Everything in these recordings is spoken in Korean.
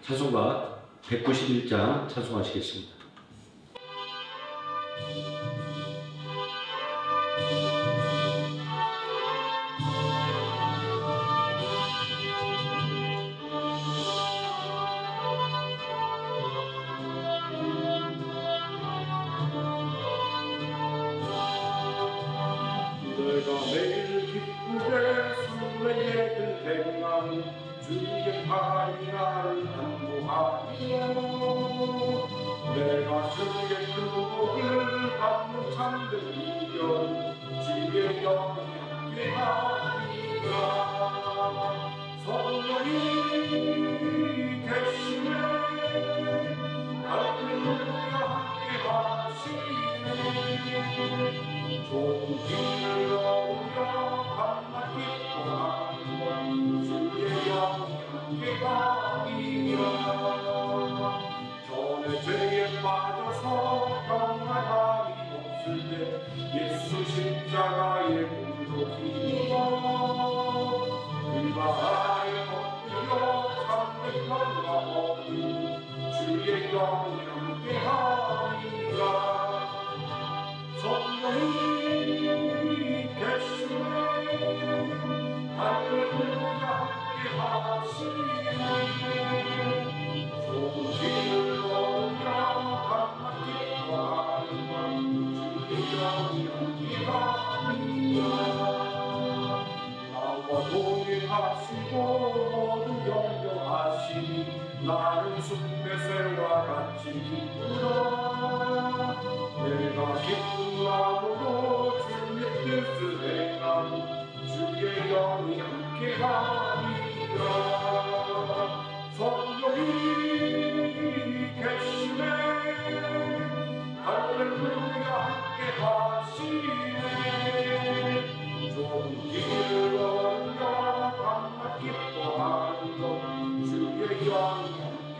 찬송가 191장 찬송하시겠습니다. 내가 매일 기쁘게 순례의 길 행하는 주의 팔이 나를 안보하며 내가 주의 축복을 받는 참된 미련 주의 영이 함께하리라. 성령이 계시네 할렐루야 함께하시네. 좋은 길을 걸으며 밤낮 기뻐하는 주의 영이 함께하리라. 전에 죄에 빠져서 평안함이 없을 때 예수 십자가의 불로 힘입어 그가 아예 엎드려 참된 평화 얻은 주의 영이 함께하리라. 성령이 계시네 할렐루야 함께하시네. 좋은 길을 걸으며 밤낮 기뻐하는 주의 영이 함께하리라. 나와 동행하시고 모두 영영하시니 나는 숲에새와 같이 기쁘다. 내가 기쁨으로 주의 뜻을 행하고 주의 영이 함께하리라. 성령이 계시네 할렐루야 함께하시네. 좋은 길을 걸으며 밤낮 기뻐하는 것 주의 영이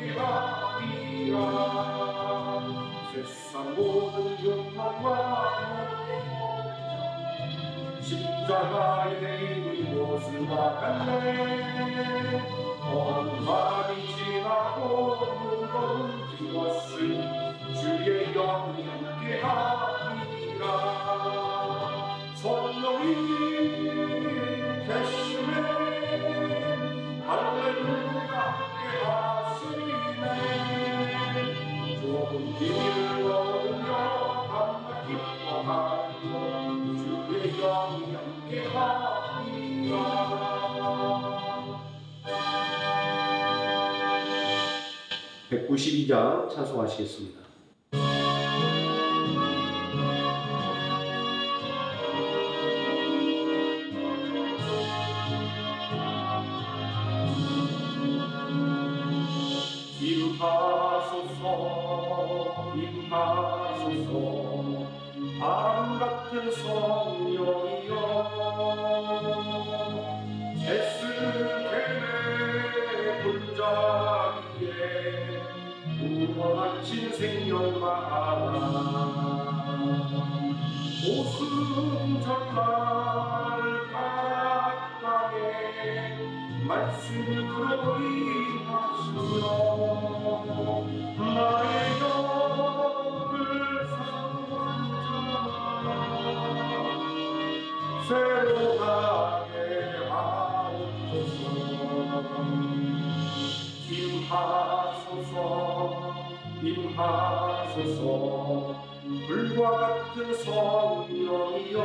함께하리라. 세상 모든 욕망과 십자가의 힘이 무엇을 막았네. 어느 말이 지나고 무거운 것을 주의 영이 함께하리라. 성령이 계시네 할렐루야 함께하시네. 좋은 길을 걸으며 밤낮 기뻐하는 주의 영이 함께하리라. 192장 찬송하시겠습니다. 임하소서 임하소서 바람 같은 성령이여 에스겔의 골짜기에 우러나친 생명마라 오순절날 각각의 말씀으로 임하시며 나의 영을 상원자라 새로 가게 하옵소서. 임하소서 임하소서 불과 같은 성령이여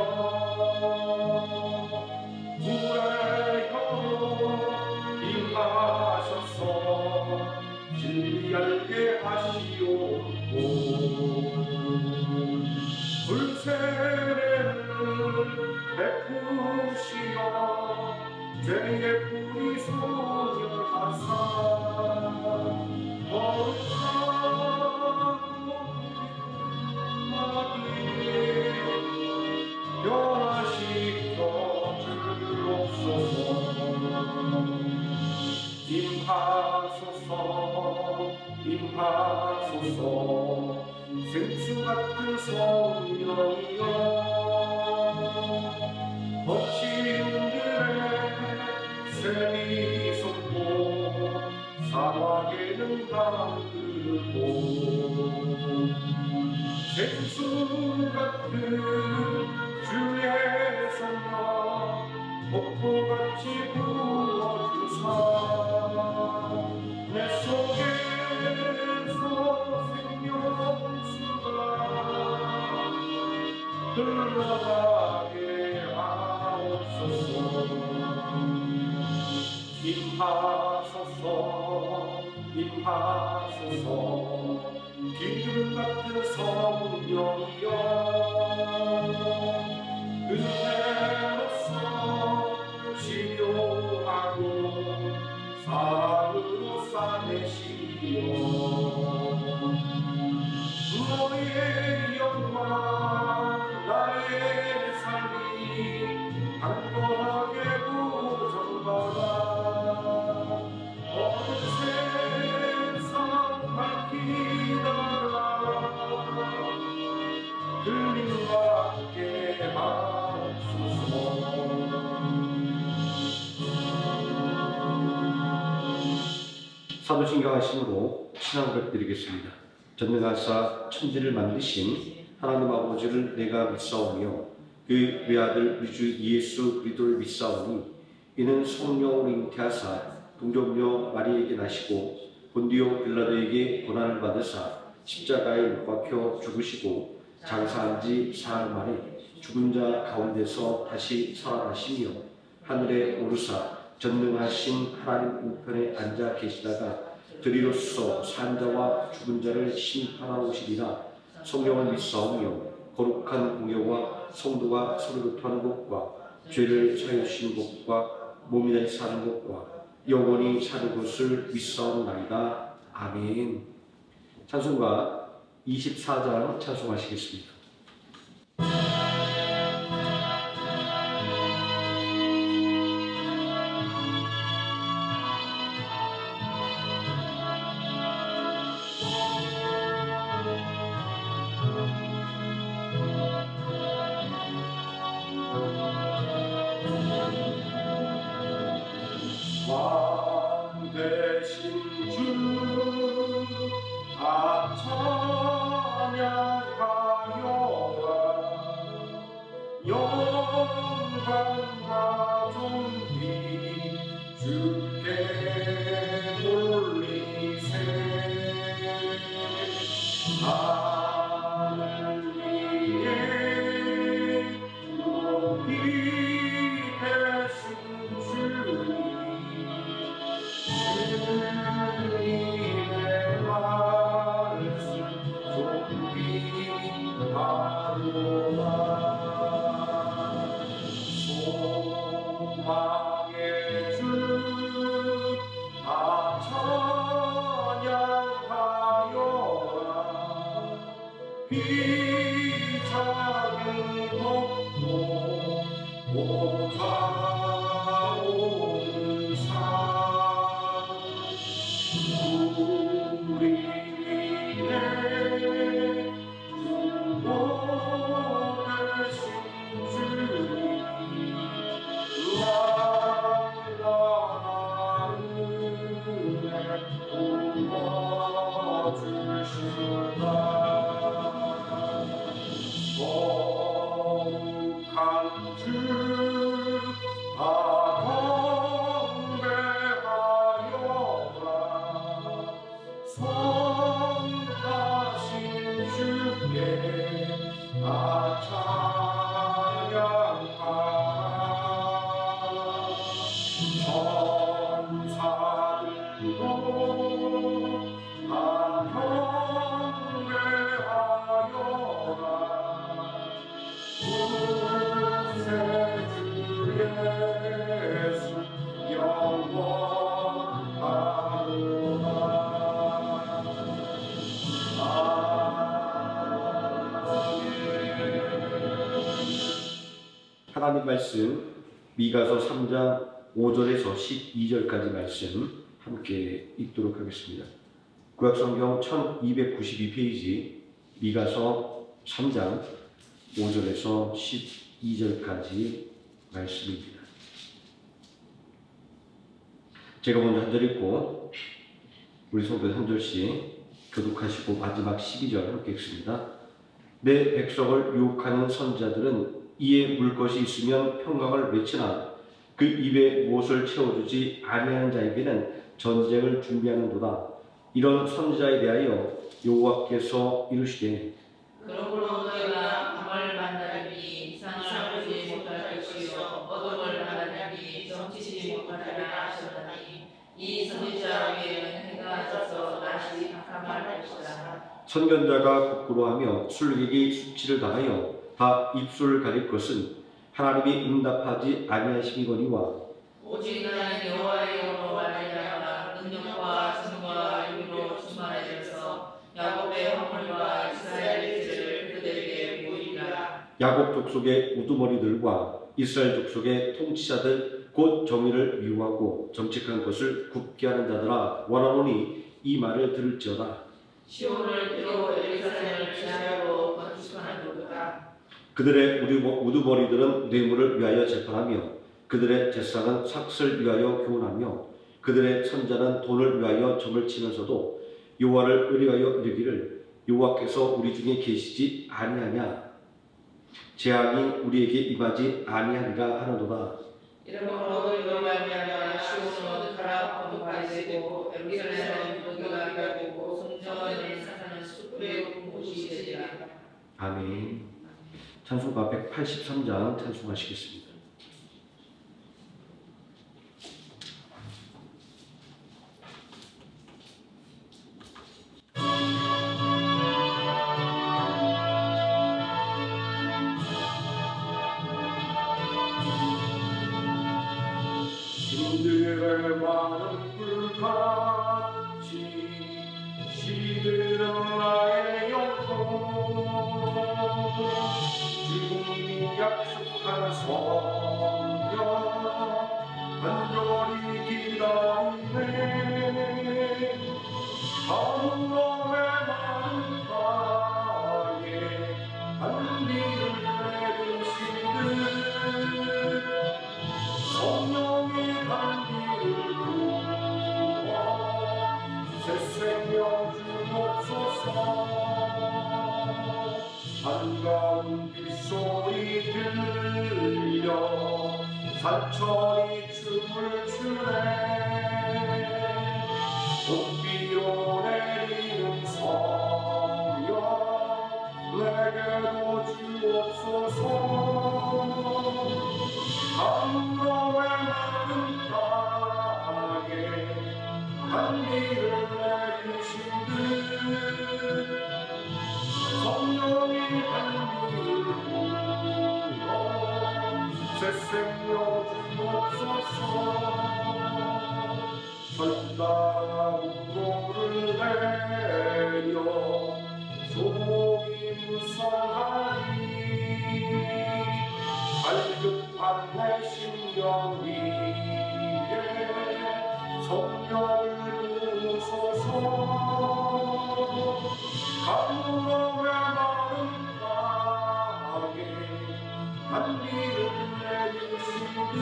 불의 혀로 임하셔서 진리 알게 하시옵고 불세례를 베푸시어 죄의 뿌리 소멸하사 거룩하고 마귀 변화시켜 주옵소서. 임하소서 임하소서 생수 같은 성령이여 거친 들에 샘이 솟고 사막에는 강들고 생수 같은 주의 성령 폭포같이 부어주사 내 속에서 생명수가 흘러가게 하옵소서. 임하소서 임하소서 기름 같은 성령이여 은혜로서 치료하고 사랑으로 싸매시오 너의 영광 나의 삶이 강건하게 부정받아 어느 세상 밝히다가 들림 받게 하옵소서. 사도신경 하심으로 신앙 고백드리겠습니다. 전능하사 천지를 만드신 하나님 아버지를 내가 믿사오며 그 외아들 우리 주 예수 그리스도를 믿사오니 이는 성령으로 잉태하사 동정녀 마리에게 나시고 본디오 빌라도에게 고난을 받으사 십자가에 못 박혀 죽으시고 장사한 지 사흘 만에 죽은 자 가운데서 다시 살아나시며 하늘에 오르사 전능하신 하나님 우편에 앉아 계시다가 저리로서 산 자와 죽은 자를 심판하러 오시리라. 성령을 믿사오며 거룩한 공예와 성도가 서로 교통하는 것과 죄를 사하여 주시는 것과 몸이 다시 사는 것과 영원히 사는 것을 믿사옵나이다. 아멘. 찬송가 24장 찬송하시겠습니다. 왕 되신 주 다 찬양하여라 영광과 존귀 주께 돌리세 하늘 위에 높이 계신 주님 주님의 말씀 존귀하노라 소망의 주 다 찬양하여라 비자기 덮고 보좌오는 산 우리 위에 중보되신 주님 왕왕한 은혜 부어주시다 거룩한 주 다 경배하여라 선하신 주께 다 찬양하라 천사들도 다 경배하여라 구세주 예수 영원하노라 하나님 말씀 미가서 3장 5절에서 12절까지 말씀 함께 읽도록 하겠습니다. 구약성경 1292페이지 미가서 3장 5절에서 12절까지 말씀입니다. 제가 먼저 한 절 읽고 우리 성도 한 절씩 교독하시고 마지막 12절 함께 읽습니다. 내 백성을 유혹하는 선지자들은 이에 물 것이 있으면 평강을 외치나 그 입에 무엇을 채워주지 아니하는 자에게는 전쟁을 준비하는도다. 이런 선지자에 대하여 여호와께서 이르시되 그러므로 너희가 밤을 만나리니 이상을 보지 못할 것이요 어둠을 만나리니 정치지 못하리라 하셨나니 이 선지자 위에는 해가 져서 낮이 캄캄할 것이다. 선견자가 부끄러워하며 술객이 수치를 당하여 다 입술을 가릴 것은 하나님이 응답하지 아니하심이거니와 오직 나는 여호와의 이름으로 말미암아 능력과 증거와 의로 충만해져서 야곱의 화물과 이스라엘의 죄를 그들에게 보이리라. 야곱 족속의 우두머리들과 이스라엘 족속의 통치자들 곧 정의를 미워하고 정직한 것을 굽게 하는 자들아 원하노니 이 말을 들을지어다. 시온을 피로 예루살렘을 지하로 건축하는도다. 그들의 우두머리들은 뇌물을 위하여 재판하며 그들의 제사는 삭슬 위하여 교훈하며 그들의 선자는 돈을 위하여 점을 치면서도 여호와를 의뢰하여 이르기를 여호와께서 우리 중에 계시지 아니하냐 재앙이 우리에게 임하지 아니하리라 하는도다. 이러므로 이로 말미암아 시온은 가라앉은 바위 되고 예루살렘은 무기가 되고 성전은 사탄은 숲의 곳이 되리라. 아멘. 찬송가 183장 찬송하시겠습니다. 신들의 많은 불같이 시들은 나의 영혼 주님이 약속한 성령 간절히 기다리네 하늘의 많은 땅에 단비를 내리시듯 성령의 단비를 부어 새 생명 주옵소서 한가운 빗소리 들려 산천이 춤을 추네 옥비로 내리는 성령 내게도 주옵소서 하늘의 많은 땅에 단비를 내리신 듯 성령이 단비를 부어 새 생명 주옵소서 천당으로를 내려 소이 무성하니 갈급한 내 심령 위에 성령을 부으소서 하늘의 마른 땅에 단비를 내리시듯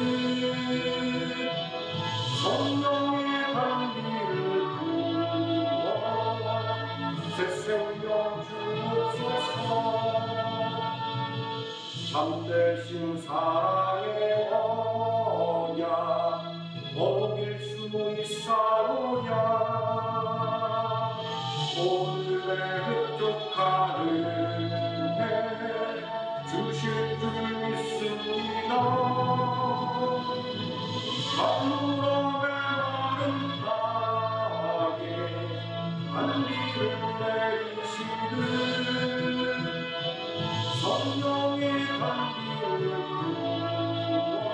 성령의 단비를 부어 새 생명 주옵소서 참되신 사랑의 언약 어길 수 있사오냐 오늘의 흡족한 은혜 주실 줄 믿습니다 하늘의 마른 땅에 단비를 내리시듯 성령의 단비를 부어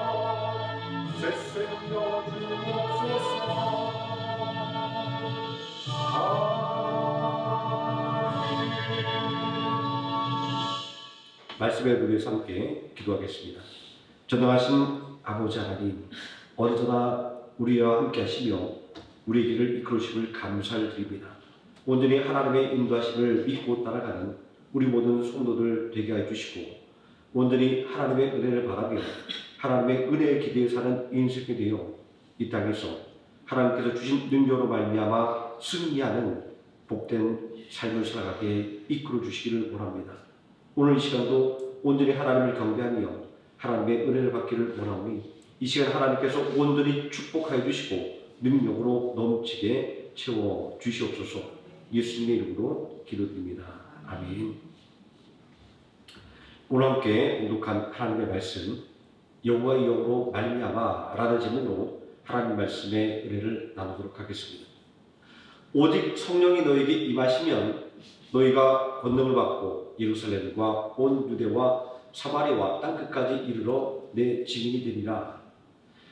새 생명 주옵소서 말씀의 누리에서 함께 기도하겠습니다. 전능하신 아버지 하나님 언제나 우리와 함께 하시며 우리의 길을 이끌으심을 감사를 드립니다. 온전히 하나님의 인도하심을 믿고 따라가는 우리 모든 성도들 되게 해주시고 온전히 하나님의 은혜를 바라며 하나님의 은혜에 기대해 사는 인생이 되어 이 땅에서 하나님께서 주신 능력으로 말미암아 우리가 승리하는 복된 삶을 살아가게 이끌어 주시기를 원합니다. 오늘 이 시간도 온전히 하나님을 경배하며 하나님의 은혜를 받기를 원하오니 이 시간 하나님께서 온전히 축복하여 주시고 능력으로 넘치게 채워 주시옵소서. 예수님의 이름으로 기도드립니다. 아멘. 오늘 함께 공독한 하나님의 말씀, 여호와의 영으로 말미암아라는 제목으로 하나님 말씀의 은혜를 나누도록 하겠습니다. 오직 성령이 너에게 임하시면 너희가 권능을 받고 예루살렘과 온 유대와 사마리아와 땅끝까지 이르러 내 증인이 되리라.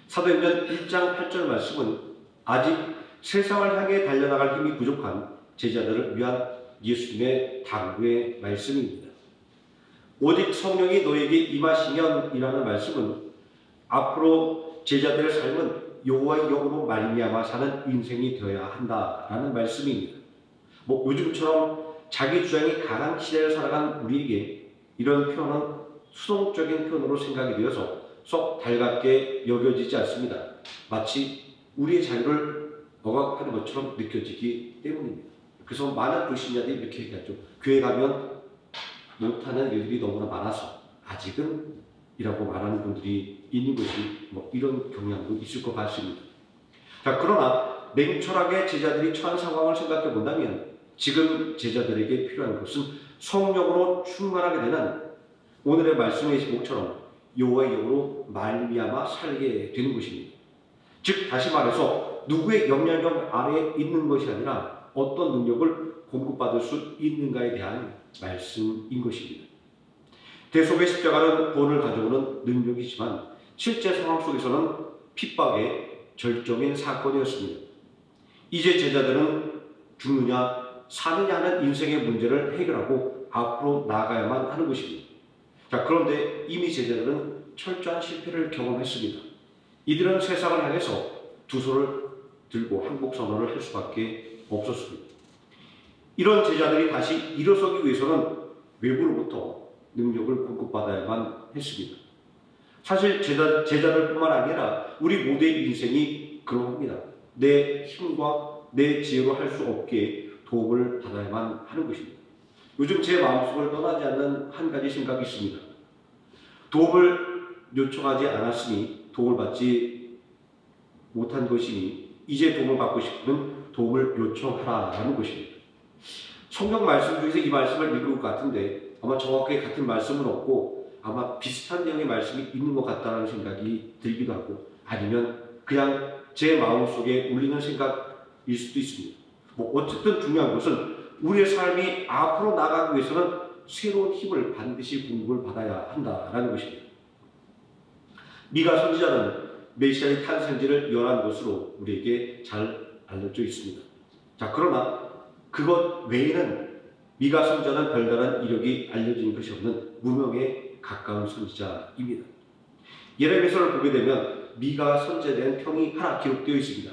사도행전 1장 8절 말씀은 아직 세상을 향해 달려나갈 힘이 부족한 제자들을 위한 예수님의 당부의 말씀입니다. 오직 성령이 너에게 임하시면 이라는 말씀은 앞으로 제자들의 삶은 여호와의 영으로 말미암아 사는 인생이 되어야 한다라는 말씀입니다. 요즘처럼 자기 주장이 강한 시대를 살아간 우리에게 이런 표현은 수동적인 표현으로 생각이 되어서 썩 달갑게 여겨지지 않습니다. 마치 우리의 자유를 억압하는 것처럼 느껴지기 때문입니다. 그래서 많은 불신자들이 이렇게 얘기하죠. 교회 가면 못하는 일들이 너무나 많아서 아직은 이라고 말하는 분들이 있는 것이 이런 경향도 있을 것 같습니다. 자, 그러나 냉철하게 제자들이 처한 상황을 생각해 본다면 지금 제자들에게 필요한 것은 성령으로 충만하게 되는 오늘의 말씀의 제목처럼 여호와의 영으로 말미암아 살게 되는 것입니다. 즉 다시 말해서 누구의 영향력 아래에 있는 것이 아니라 어떤 능력을 공급받을 수 있는가에 대한 말씀인 것입니다. 대속의 십자가는 구원을 가져오는 능력이지만 실제 상황 속에서는 핍박의 절정인 사건이었습니다. 이제 제자들은 죽느냐 사느냐 하는 인생의 문제를 해결하고 앞으로 나아가야만 하는 것입니다. 자, 그런데 이미 제자들은 철저한 실패를 경험했습니다. 이들은 세상을 향해서 두 손을 들고 항복 선언을 할 수밖에 없었습니다. 이런 제자들이 다시 일어서기 위해서는 외부로부터 능력을 공급받아야만 했습니다. 사실 제자들뿐만 아니라 우리 모두의 인생이 그러합니다. 내 힘과 내 지혜로 할 수 없게 도움을 받아야만 하는 것입니다. 요즘 제 마음속을 떠나지 않는 한 가지 생각이 있습니다. 도움을 요청하지 않았으니 도움을 받지 못한 것이니 이제 도움을 받고 싶으면 도움을 요청하라라는 것입니다. 성경 말씀 중에서 이 말씀을 읽을 것 같은데 아마 정확하게 같은 말씀은 없고 아마 비슷한 내용의 말씀이 있는 것 같다는 생각이 들기도 하고 아니면 그냥 제 마음속에 울리는 생각일 수도 있습니다. 어쨌든 중요한 것은 우리의 삶이 앞으로 나가기 위해서는 새로운 힘을 반드시 공급을 받아야 한다라는 것입니다. 미가 선지자는 메시아의 탄생지를 열한 것으로 우리에게 잘 알려져 있습니다. 자, 그러나 그것 외에는 미가 선지자는 별다른 이력이 알려진 것이 없는 무명에 가까운 선지자입니다. 예레미야서를 보게 되면 미가 선지자에 대한 평이 하나 기록되어 있습니다.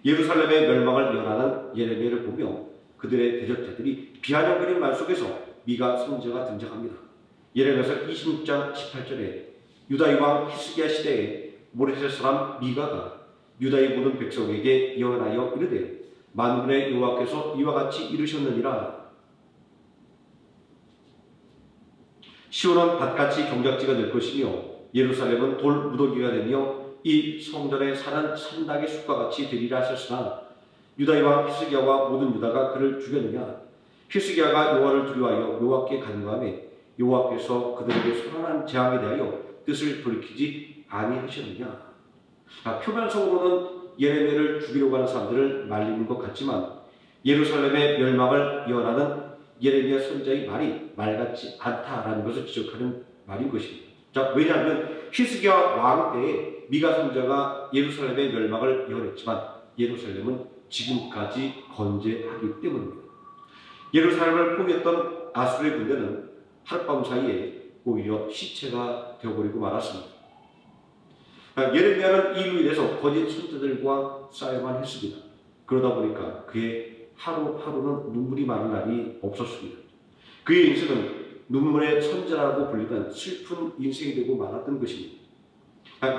예루살렘의 멸망을 예언하는 예레미야를 보며 그들의 대적자들이 비아냥거리는 말 속에서 미가 선지자가 등장합니다. 예레미야서 26장 18절에 유다의 왕 히스기야 시대에 모레셋 사람 미가가 유다의 모든 백성에게 예언하여 이르되 만군의 여호와께서 이와 같이 이르셨느니라. 시온은 밭같이 경작지가 될 것이며 예루살렘은 돌 무더기가 되며 이 성전에 사는 산닥의 숲과 같이 되리라 하셨으나 유다의 왕 히스기야와 모든 유다가 그를 죽였느냐. 히스기야가 여호와를 두려워하여 여호와께 간구하매 여호와께서 그들에게 선언한 재앙에 대하여 뜻을 돌이키지 아니하셨느냐. 표면적으로는 예레미야를 죽이려고 하는 사람들을 말리는 것 같지만 예루살렘의 멸망을 예언하는 예레미야 선지자의 말이 말 같지 않다라는 것을 지적하는 말인 것입니다. 자, 왜냐하면 히스기야 왕 때에 미가 선지자가 예루살렘의 멸망을 예언했지만 예루살렘은 지금까지 건재하기 때문입니다. 예루살렘을 포기했던 아수르의 군대는 하룻밤 사이에 오히려 시체가 되어버리고 말았습니다. 예레미야는 이 일로 인해서 거짓 선지자들과 싸워야만 했습니다. 그러다 보니까 그의 하루하루는 눈물이 많은 날이 없었습니다. 그의 인생은 눈물의 선지자라고 불리는 슬픈 인생이 되고 말았던 것입니다.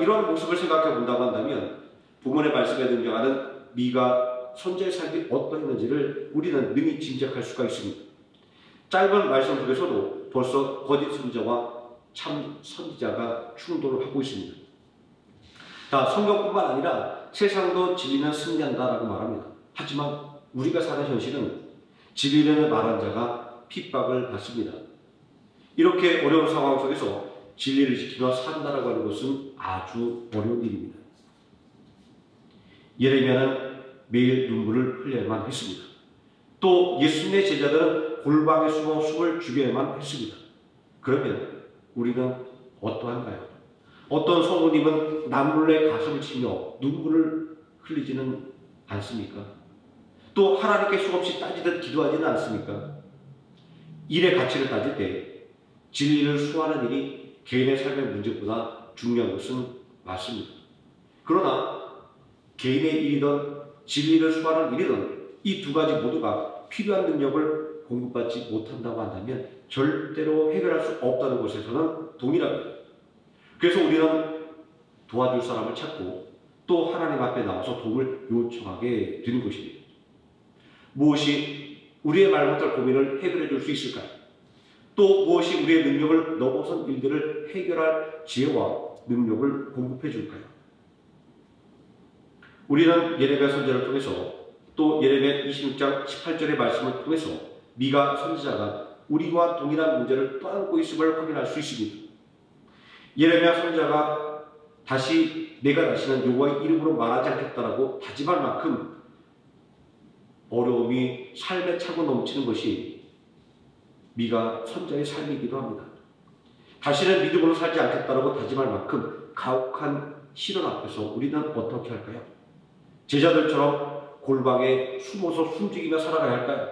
이런 모습을 생각해 본다고 한다면 본문의 말씀에 등장하는 미가 선지자의 삶이 어떠했는지를 우리는 능히 짐작할 수가 있습니다. 짧은 말씀 속에서도 벌써 거짓 선지자와 참 선지자가 충돌을 하고 있습니다. 자, 성경뿐만 아니라 세상도 진리는 승리한다라고 말합니다. 하지만 우리가 사는 현실은 진리를 말한 자가 핍박을 받습니다. 이렇게 어려운 상황 속에서 진리를 지키며 산다라고 하는 것은 아주 어려운 일입니다. 예레미야는 매일 눈물을 흘려야만 했습니다. 또 예수님의 제자들은 골방에 숨어 숨을 죽여야만 했습니다. 그러면 우리는 어떠한가요? 어떤 성도님은 남몰래 가슴을 치며 눈물을 흘리지는 않습니까? 또 하나님께 수없이 따지듯 기도하지는 않습니까? 일의 가치를 따질 때 진리를 수호하는 일이 개인의 삶의 문제보다 중요한 것은 맞습니다. 그러나 개인의 일이든 진리를 수호하는 일이든 이 두 가지 모두가 필요한 능력을 공급받지 못한다고 한다면 절대로 해결할 수 없다는 것에서는 동일합니다. 그래서 우리는 도와줄 사람을 찾고 또 하나님 앞에 나와서 도움을 요청하게 되는 것입니다. 무엇이 우리의 말 못할 고민을 해결해 줄 수 있을까요? 또 무엇이 우리의 능력을 넘어선 일들을 해결할 지혜와 능력을 공급해 줄까요? 우리는 예레미야 선지자를 통해서 또 예레미야 26장 18절의 말씀을 통해서 미가 선지자가 우리와 동일한 문제를 떠안고 있음을 확인할 수 있습니다. 예레미야 선지자가 내가 다시는 여호와의 이름으로 말하지 않겠다라고 다짐할 만큼 어려움이 삶에 차고 넘치는 것이 미가 선지자의 삶이기도 합니다. 다시는 믿음으로 살지 않겠다라고 다짐할 만큼 가혹한 시련 앞에서 우리는 어떻게 할까요? 제자들처럼 골방에 숨어서 숨죽이며 살아가야 할까요?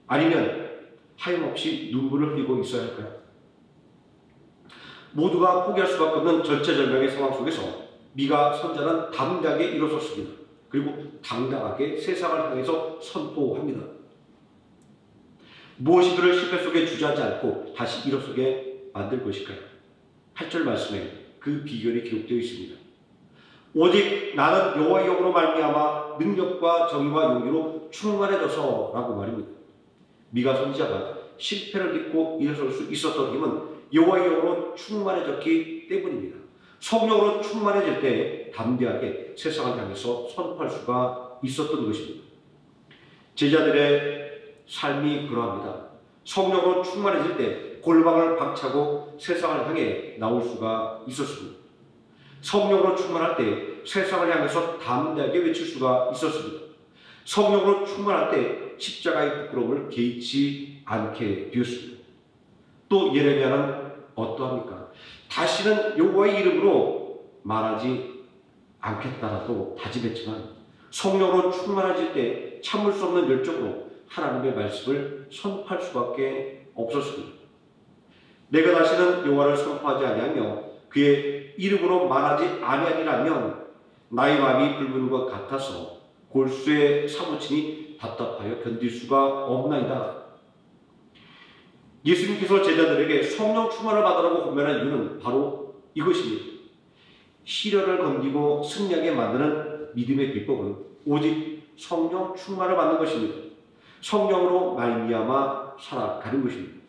아니면 하염없이 눈물을 흘리고 있어야 할까요? 모두가 포기할 수밖에 없는 절체절명의 상황 속에서 미가 선지자는 담대하게 일어섰습니다. 그리고 당당하게 세상을 향해서 선포합니다. 무엇이 그를 실패 속에 주저하지 않고 다시 일어서게 만들 것일까요? 8절 말씀에 그 비결이 기록되어 있습니다. 오직 나는 여호와의 영으로 말미암아 능력과 정의와 용기로 충만해져서 라고 말입니다. 미가 선지자가 실패를 딛고 일어설 수 있었던 힘은 여호와의 영으로 충만해졌기 때문입니다. 성령으로 충만해질 때 담대하게 세상을 향해서 선포할 수가 있었던 것입니다. 제자들의 삶이 그러합니다. 성령으로 충만해질 때 골방을 박차고 세상을 향해 나올 수가 있었습니다. 성령으로 충만할 때 세상을 향해서 담대하게 외칠 수가 있었습니다. 성령으로 충만할 때 십자가의 부끄러움을 개의치 않게 되었습니다. 또 예레미야는 어떠합니까? 다시는 여호와의 이름으로 말하지 않겠다라고 다짐했지만 성령으로 충만해질 때 참을 수 없는 열정으로 하나님의 말씀을 선포할 수밖에 없었습니다. 내가 다시는 여호와를 선포하지 아니하며 그의 이름으로 말하지 아니하리라면 나의 마음이 붉은 것 같아서 골수에 사무치니 답답하여 견딜 수가 없나이다. 예수님께서 제자들에게 성령 충만을 받으라고 권면한 이유는 바로 이것입니다. 시련을 견디고 승리하게 만드는 믿음의 비법은 오직 성령 충만을 받는 것입니다. 성령으로 말미암아 살아가는 것입니다.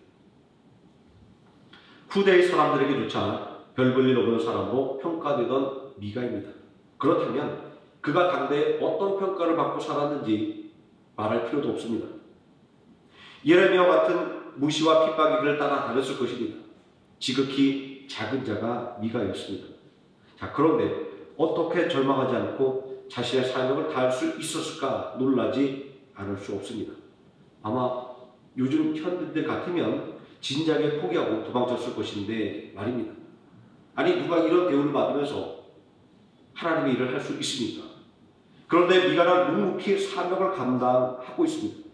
후대의 사람들에게조차 별 볼 일 없는 사람으로 평가되던 미가입니다. 그렇다면 그가 당대에 어떤 평가를 받고 살았는지 말할 필요도 없습니다. 예레미야와 같은 무시와 핍박이 그를 따라다녔을 것입니다. 지극히 작은 자가 미가였습니다. 자, 그런데 어떻게 절망하지 않고 자신의 사명을 다할 수 있었을까 놀라지 않을 수 없습니다. 아마 요즘 현대들 같으면 진작에 포기하고 도망쳤을 것인데 말입니다. 아니 누가 이런 대우를 받으면서 하나님의 일을 할 수 있습니까? 그런데 미가는 묵묵히 사명을 감당하고 있습니다.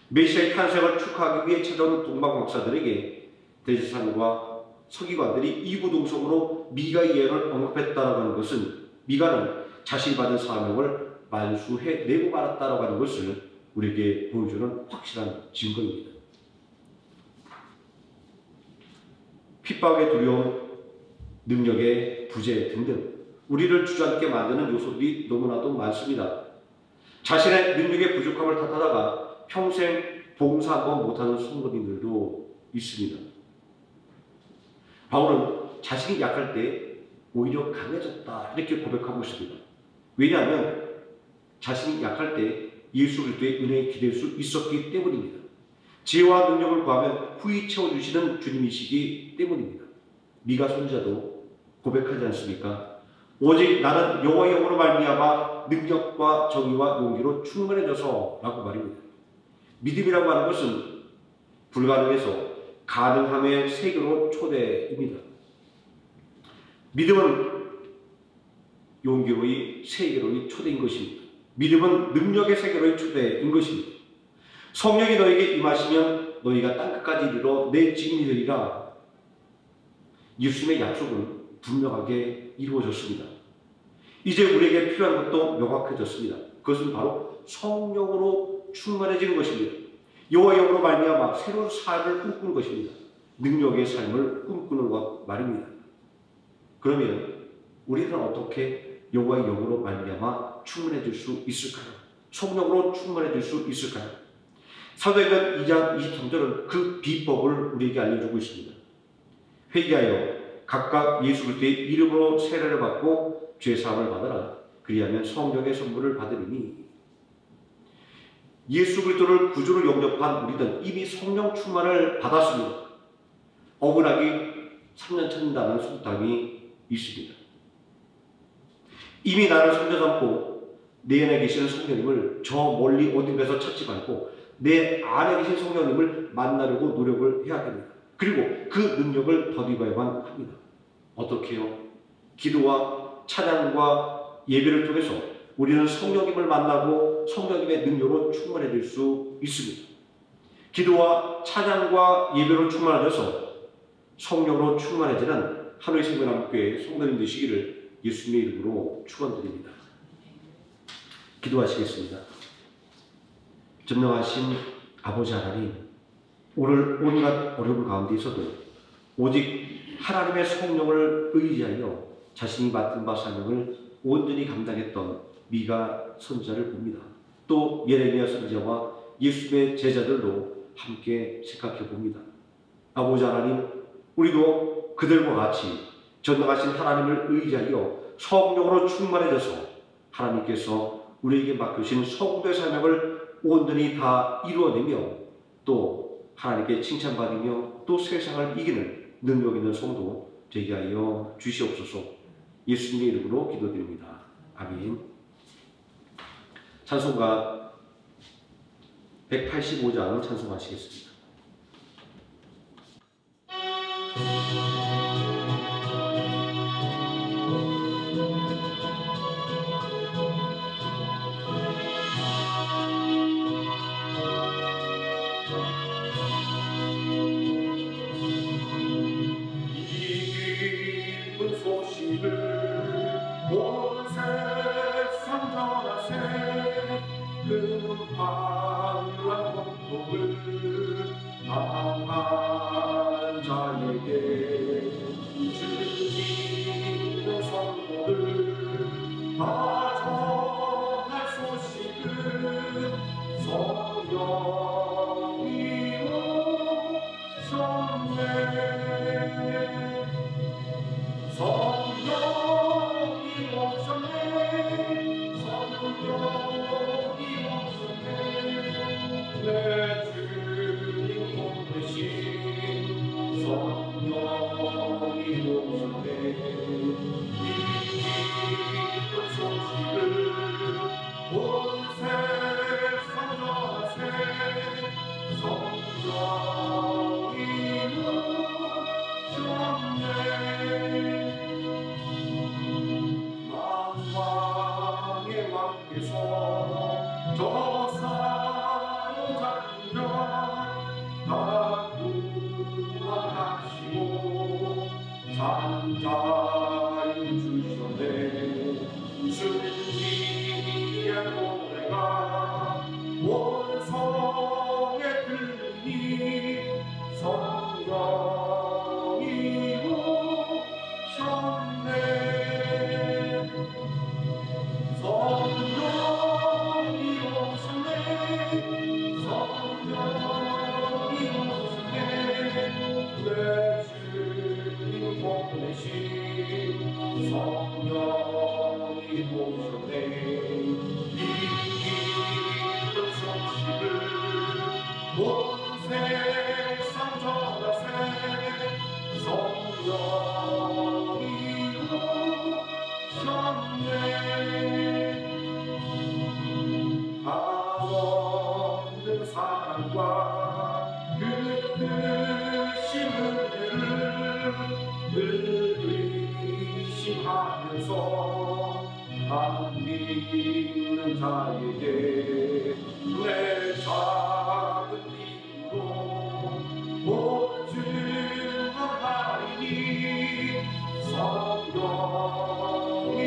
메시아의 탄생을 축하하기 위해 찾아온 동방박사들에게 대제사장과 서기관들이 이구동성으로 미가의 예언을 언급했다라고 하는 것은 미가는 자신이 받은 사명을 만수해내고 말았다라고 하는 것을 우리에게 보여주는 확실한 증거입니다. 핍박의 두려움, 능력의 부재 등등 우리를 주저앉게 만드는 요소들이 너무나도 많습니다. 자신의 능력의 부족함을 탓하다가 평생 봉사 한번 못하는 성도님들도 있습니다. 바울은 자신이 약할 때 오히려 강해졌다 이렇게 고백하고 있습니다. 왜냐하면 자신이 약할 때 예수 그리스도의 은혜에 기댈 수 있었기 때문입니다. 지혜와 능력을 구하면 후히 채워주시는 주님이시기 때문입니다. 미가 선지자도 고백하지 않습니까? 오직 나는 여호와의 영으로 말미암아 능력과 정의와 용기로 충만해져서 라고 말입니다. 믿음이라고 하는 것은 불가능해서 가능함의 세계로 초대입니다. 믿음은 용기로의 세계로의 초대인 것입니다. 믿음은 능력의 세계로의 초대인 것입니다. 성령이 너에게 임하시면 너희가 땅끝까지 이르러 내 증인이 되리라. 예수님의 약속은 분명하게 이루어졌습니다. 이제 우리에게 필요한 것도 명확해졌습니다. 그것은 바로 성령으로 충만해지는 것입니다. 여호와의 영으로 말미암아 새로운 삶을 꿈꾸는 것입니다. 능력의 삶을 꿈꾸는 것 말입니다. 그러면 우리는 어떻게 여호와의 영으로 말미암아 충만해질 수 있을까요? 성령으로 충만해질 수 있을까요? 사도행전 2장 23절은 그 비법을 우리에게 알려주고 있습니다. 회개하여 각각 예수 그리스도의 이름으로 세례를 받고 죄사함을 받으라. 그리하면 성령의 선물을 받으리니. 예수 그리스도를 구주로 영접한 우리는 이미 성령 충만을 받았습니다. 억울하기 3년 찾는다는 속담이 있습니다. 이미 나를 손녀 삼고 내 안에 계시는 성령님을 저 멀리 어딘가에서 찾지 말고 내 안에 계신 성령님을 만나려고 노력을 해야 됩니다. 그리고 그 능력을 덧입어야만 합니다. 어떻게 해요? 기도와 찬양과 예배를 통해서 우리는 성령님을 만나고 성령님의 능력으로 충만해질 수 있습니다. 기도와 찬양과 예배로 충만해져서 성령으로 충만해지는 하루의 생명남교회 성도님 되시기를 예수님의 이름으로 축원드립니다. 기도하시겠습니다. 전능하신 아버지 하나님, 오늘 온갖 어려움 가운데 있어도 오직 하나님의 성령을 의지하여 자신이 맡은 바 사명을 온전히 감당했던 미가 선지자를 봅니다. 또 예레미야 선지자와 예수님의 제자들도 함께 생각해 봅니다. 아버지 하나님, 우리도 그들과 같이 전능하신 하나님을 의지하여 성령으로 충만해져서 하나님께서 우리에게 맡기신 성도의 사명을 온전히 다 이루어내며 또 하나님께 칭찬받으며 또 세상을 이기는 능력 있는 성도 되게 하여 주시옵소서. 예수님의 이름으로 기도드립니다. 아멘. 찬송가 185장 찬송하시겠습니다. 온 세상 전하세 그 환란 고통을 당한 자에게 주님의 성도를 다 전할 소식은 성령이 오셨네. 내 주님 오신 성령이 오셨네. 이 기쁜 소식을 온 세상 전하세 성령이 오셨네. 만왕의 왕께서 저 사로잡으려 다 구원하시고 산자유 주셨네. 승리의 노래가 온 성에 들리니 성령이 오셨네. 성령이 있는 자에게 내 작은 힘으로 보증하리니 성령이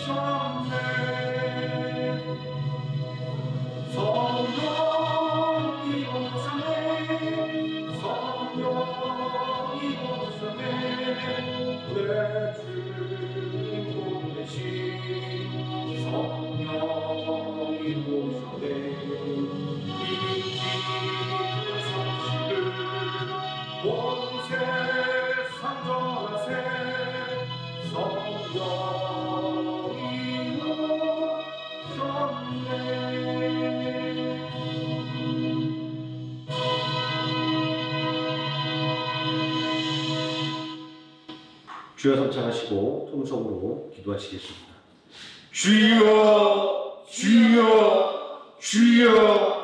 오셨네. 성령이 오셨네. 성령이 오셨네. 내 주님 보내신 성령이 오셨네. 이 기쁜 소식을 온 세상 전하세. 성령이 오셨네. 주여 삼창하시고 통성으로 기도하시겠습니다. 주여, 주여, 주여.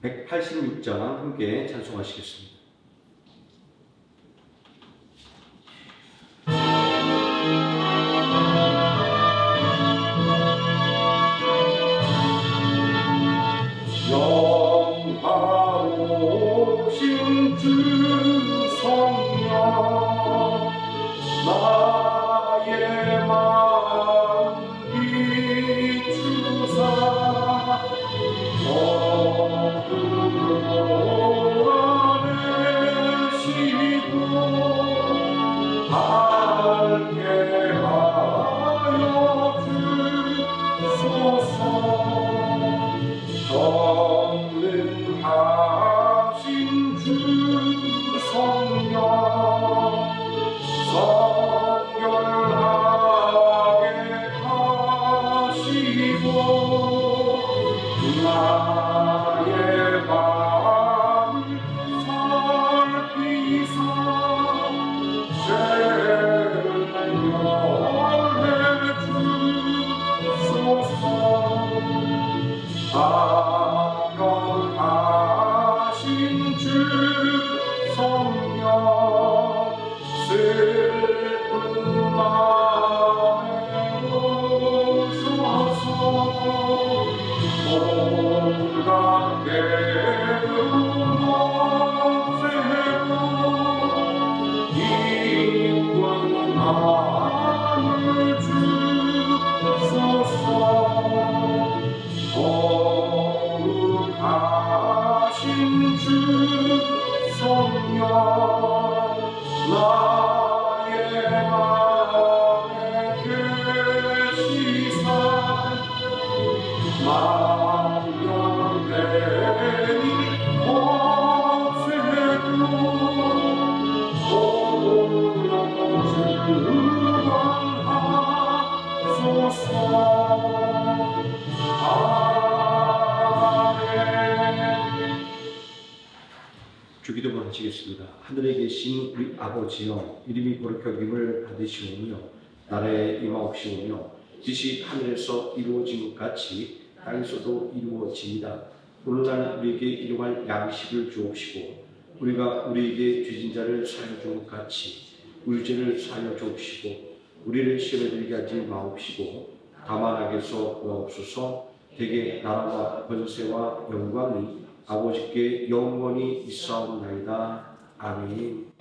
186장 함께 찬송하시겠습니다. 영화로우신 주 성령 나의 마음 비추사 어둠으로 안으시고 밝게 하여 주소서 전능하신 주 성령 성결하게 하시고 나의 마음을 살피사 죄를 면해 주소서 아까하신 주 성령 슬픈 마음에 오셔서 온갖 괴로움 없애고 기쁜 마음을 주소서 거룩하신 주 성령 나의 마음에 계시사 만연되니 없애고 주관하소서. 주기도문 하시겠습니다. 하늘에 계신 우리 아버지여, 이름이 거룩히 여김을 받으시오며 나라에 임하옵시오며 뜻이 하늘에서 이루어진 것 같이 땅에서도 이루어지이다. 오늘날 우리에게 일용할 양식을 주옵시고 우리가 우리에게 죄진 자를 사하여 준 것 같이 우리 죄를 사하여 주옵시고 우리를 시험에 들게 하지 마옵시고 다만 악에서 구하옵소서. 대개 나라와 권세와 영광이 아버지께 영원히 있사옵나이다. 아멘.